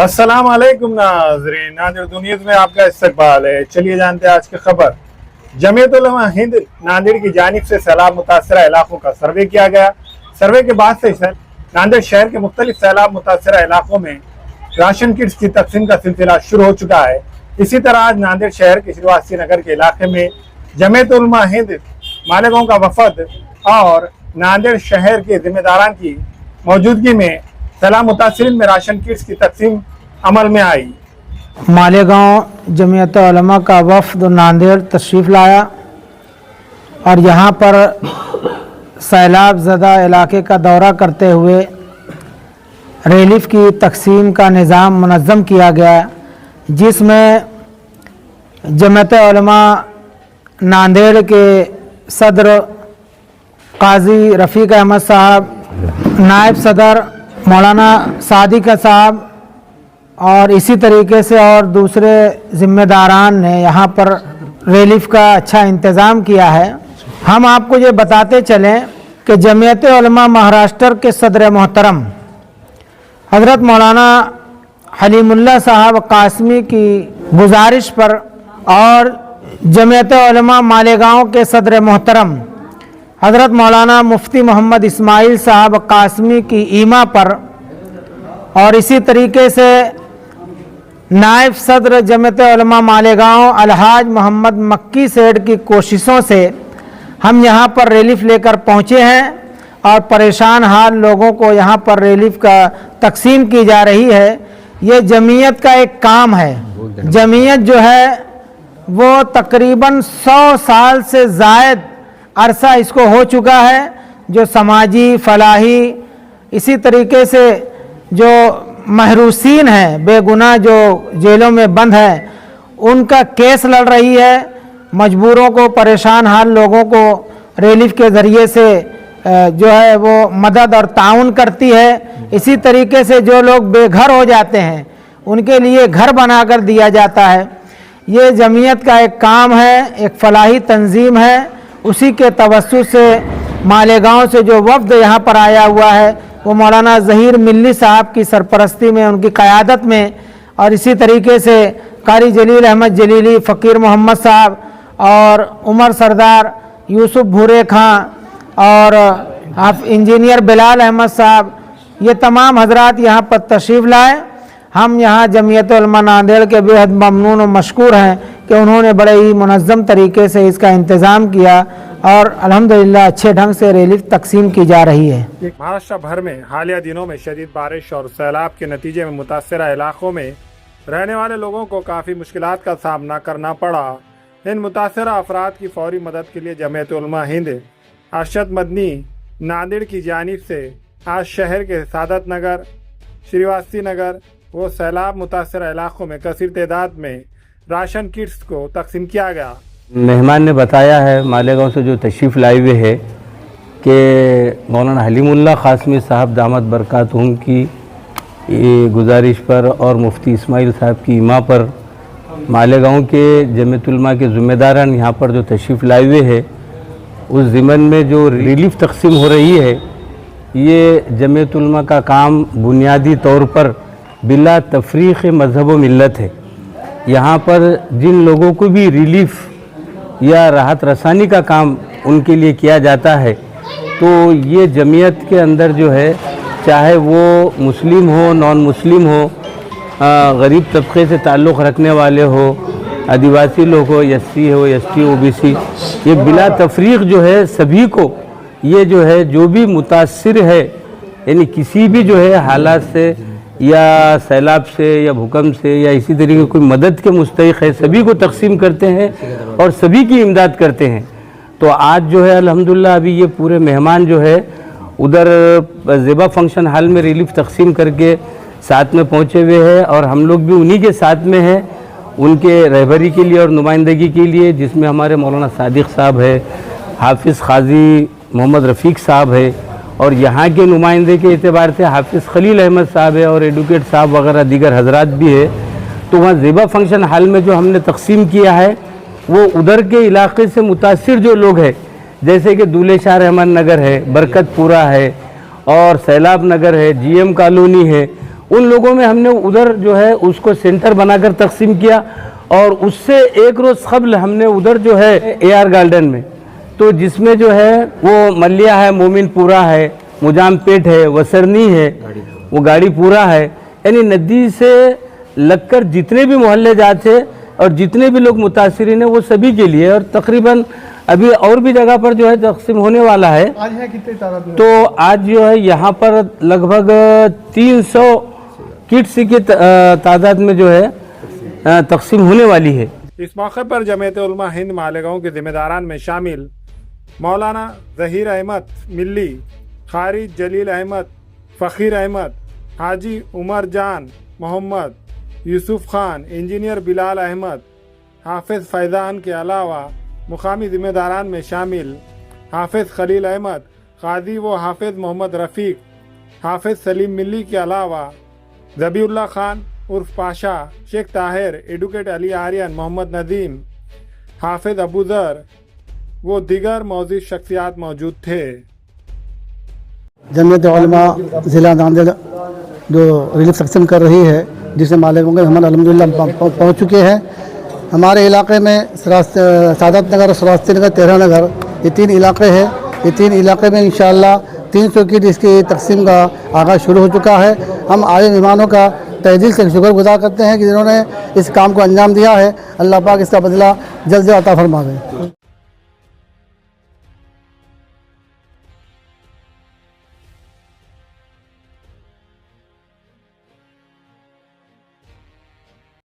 अस्सलाम वालेकुम नाज़रीन, नादिर दुनिया में आपका इस्तकबाल है। चलिए जानते हैं आज की खबर। जमीयत उलमा हिंद नांदेड़ की जानिब से सैलाब मुतासरा इलाकों का सर्वे किया गया। सर्वे के बाद से नांदेड़ शहर के मुख्तलिफ सैलाब मुतासरा इलाकों में राशन किट्स की तकसीम का सिलसिला शुरू हो चुका है। इसी तरह आज नांदेड़ शहर के श्रीवासी नगर के इलाके में जमीयत उलमा हिंद मालेगांव का वफद और नांदेड़ शहर के जिम्मेदारान की मौजूदगी में सैलाब मुतासरीन में राशन किट्स की तकसीम अमल में आई। मालेगांव जमीयत उलमा का वफ़द नांदेड़ तशरीफ़ लाया और यहाँ पर सैलाब ज़दा इलाके का दौरा करते हुए रिलीफ की तकसीम का निज़ाम मुनज़्ज़म किया गया, जिसमें जमीयत उलमा नांदेड़ के सदर काजी रफ़ीक अहमद साहब, नायब सदर मौलाना सादिक साहब और इसी तरीके से और दूसरे ज़िम्मेदारान ने यहाँ पर रिलीफ का अच्छा इंतज़ाम किया है। हम आपको ये बताते चलें कि जमीयत उलमा महाराष्ट्र के सदर मोहतरम हज़रत मौलाना हलीमुल्लाह साहब कासमी की गुजारिश पर और जमीयत उलमा मालेगांव के सदर मोहतरम हज़रत मौलाना मुफ्ती मोहम्मद इस्माइल साहब कासमी की ईमा पर और इसी तरीके से नायब सदर जमीयत उलमा मालेगांव अलहाज मोहम्मद मक्की सेठ की कोशिशों से हम यहाँ पर रिलीफ लेकर पहुँचे हैं और परेशान हाल लोगों को यहाँ पर रिलीफ का तकसीम की जा रही है। ये जमीयत का एक काम है। जमीयत जो है वो तकरीबन 100 साल से ज़ायद अरसा इसको हो चुका है, जो समाजी फलाही इसी तरीके से जो महरूसीन हैं, बेगुनाह जो जेलों में बंद हैं, उनका केस लड़ रही है। मजबूरों को, परेशान हाल लोगों को रिलीफ के ज़रिए से जो है वो मदद और ताउन करती है। इसी तरीके से जो लोग बेघर हो जाते हैं उनके लिए घर बनाकर दिया जाता है। ये जमीयत का एक काम है, एक फलाही तंजीम है। उसी के तवस्सुस से मालेगांव से जो वफ़द यहाँ पर आया हुआ है वो मौलाना ज़हीर मिल्ली साहब की सरपरस्ती में, उनकी क़यादत में, और इसी तरीके से कारी जलील अहमद जलीली, फ़कीर मोहम्मद साहब और उमर सरदार, यूसुफ भूरे खां और आप इंजीनियर बिलाल अहमद साहब, ये तमाम हजरात यहाँ पर तशरीफ़ लाए। हम यहाँ जमीयत उलमा नांदेड़ के बेहद ममनून और मशकूर हैं कि उन्होंने बड़े ही मुनज़्ज़म तरीके से इसका इंतज़ाम किया और अल्हम्दुलिल्लाह अच्छे ढंग से रिलीफ तकसीम की जा रही है। महाराष्ट्र भर में हालिया दिनों में शदीद बारिश और सैलाब के नतीजे में मुतासरा इलाकों में रहने वाले लोगों को काफ़ी मुश्किलात का सामना करना पड़ा। इन मुतासरा अफराद की फौरी मदद के लिए जमीयत उलमा हिंद अरशद मदनी नांदेड़ की जानिब से आज शहर के सादत नगर, श्रीवासी नगर वो सैलाब मुतासरा इलाकों में कसीर तादाद में राशन किट्स को तकसीम किया गया। मेहमान ने बताया है मालेगांव से जो तशरीफ़ लाए हुए है कि मौलाना हलीमुल्लाह कासमी साहब दामद बरकातहुम की गुजारिश पर और मुफ्ती इस्माइल साहब की इमा पर मालेगांव के जमीयत उलमा के ज़िम्मेदारान यहाँ पर जो तशरीफ़ लाए हुए है, उस ज़िमन में जो रिलीफ तकसीम हो रही है, ये जमीयत उलमा का काम बुनियादी तौर पर बिला तफरीक़ मज़हब व मिल्लत है। यहाँ पर जिन लोगों को भी रिलीफ या राहत रसानी का काम उनके लिए किया जाता है, तो ये जमीयत के अंदर जो है, चाहे वो मुस्लिम हो, नॉन मुस्लिम हो, गरीब तबके से ताल्लुक़ रखने वाले हो, आदिवासी लोग हो, एससी हो, एसटी, ओबीसी, ये बिला तफरीक़ जो है सभी को ये जो है जो भी मुतासिर है, यानी किसी भी जो है हालात से या सैलाब से या भूकंप से या इसी तरीके की कोई मदद के मुस्तहिक है, सभी को तकसीम करते हैं और सभी की इमदाद करते हैं। तो आज जो है अल्हम्दुलिल्लाह अभी ये पूरे मेहमान जो है उधर ज़ेबा फंक्शन हॉल में रिलीफ तकसीम करके साथ में पहुँचे हुए हैं और हम लोग भी उन्हीं के साथ में हैं, उनके रहबरी के लिए और नुमाइंदगी के लिए, जिसमें हमारे मौलाना सादिक साहब है, हाफिज़ क़ाज़ी मोहम्मद रफ़ीक साहब है और यहाँ के नुमाइंदे के एतबार से हाफिज़ खलील अहमद साहब है और एडवोकेट साहब वगैरह दीगर हजरात भी है। तो वहाँ ज़ेबा फंक्शन हॉल में जो हमने तकसीम किया है वो उधर के इलाके से मुतासिर जो लोग हैं, जैसे कि दूल्हे शाह रहमान नगर है, बरकतपुरा है और सैलाब नगर है, जीएम कॉलोनी है, उन लोगों में हमने उधर जो है उसको सेंटर बनाकर तकसीम किया। और उससे एक रोज़ कबल हमने उधर जो है AR गार्डन में, तो जिसमें जो है वो मलिया है, मोमिनपुरा है, मुजामपेट है, वसरनी है, वो गाड़ी पूरा है, यानी नदी से लगकर जितने भी मोहल्ले जाते और जितने भी लोग मुतासिरीन हैं वो सभी के लिए। और तकरीबन अभी और भी जगह पर जो है तकसीम होने वाला है। आज है कितने तादाद में? तो आज जो है यहाँ पर लगभग 300 किट्स की तादाद में जो है तकसीम होने वाली है। इस मौके पर जमीयत उलमा हिंद मालेगांव के जिम्मेदारान में शामिल मौलाना ज़हीर अहमद मिल्ली, खारिज जलील अहमद, फ़कीर अहमद, हाजी उमर जान मोहम्मद, यूसुफ खान, इंजीनियर बिलाल अहमद, हाफिज़ फैज़ान के अलावा मुकामी जिम्मेदारान में शामिल हाफिज़ खलील अहमद, काजी व हाफिज़ मोहम्मद रफ़ीक, हाफिज़ सलीम मिल्ली के अलावा ज़बीउल्लाह खान उर्फ पाशा, शेख ताहिर, एडवोकेट अली आर्यन, मोहम्मद नदीम, हाफिज़ अबूज़र वो दीगर मौजूद शख्सियात मौजूद थे। जमीयत उलमा ज़िला नांदेड़ जो रिलीफ सेक्शन कर रही है, जिसमें मालेगांव के हम अल्हम्दुलिल्लाह पहुँच चुके हैं। हमारे इलाके में सादत नगर, सरास्ती नगर, तेरह नगर, ये 3 इलाके हैं। ये 3 इलाके में इंशाअल्लाह 300 किट इसकी तकसीम का आगाज़ शुरू हो चुका है। हम आए मेहमानों का तहे दिल से शुक्रगुजार करते हैं कि जिन्होंने इस काम को अंजाम दिया है। अल्लाह पाक इसका बदला जल्द से अता फरमावे।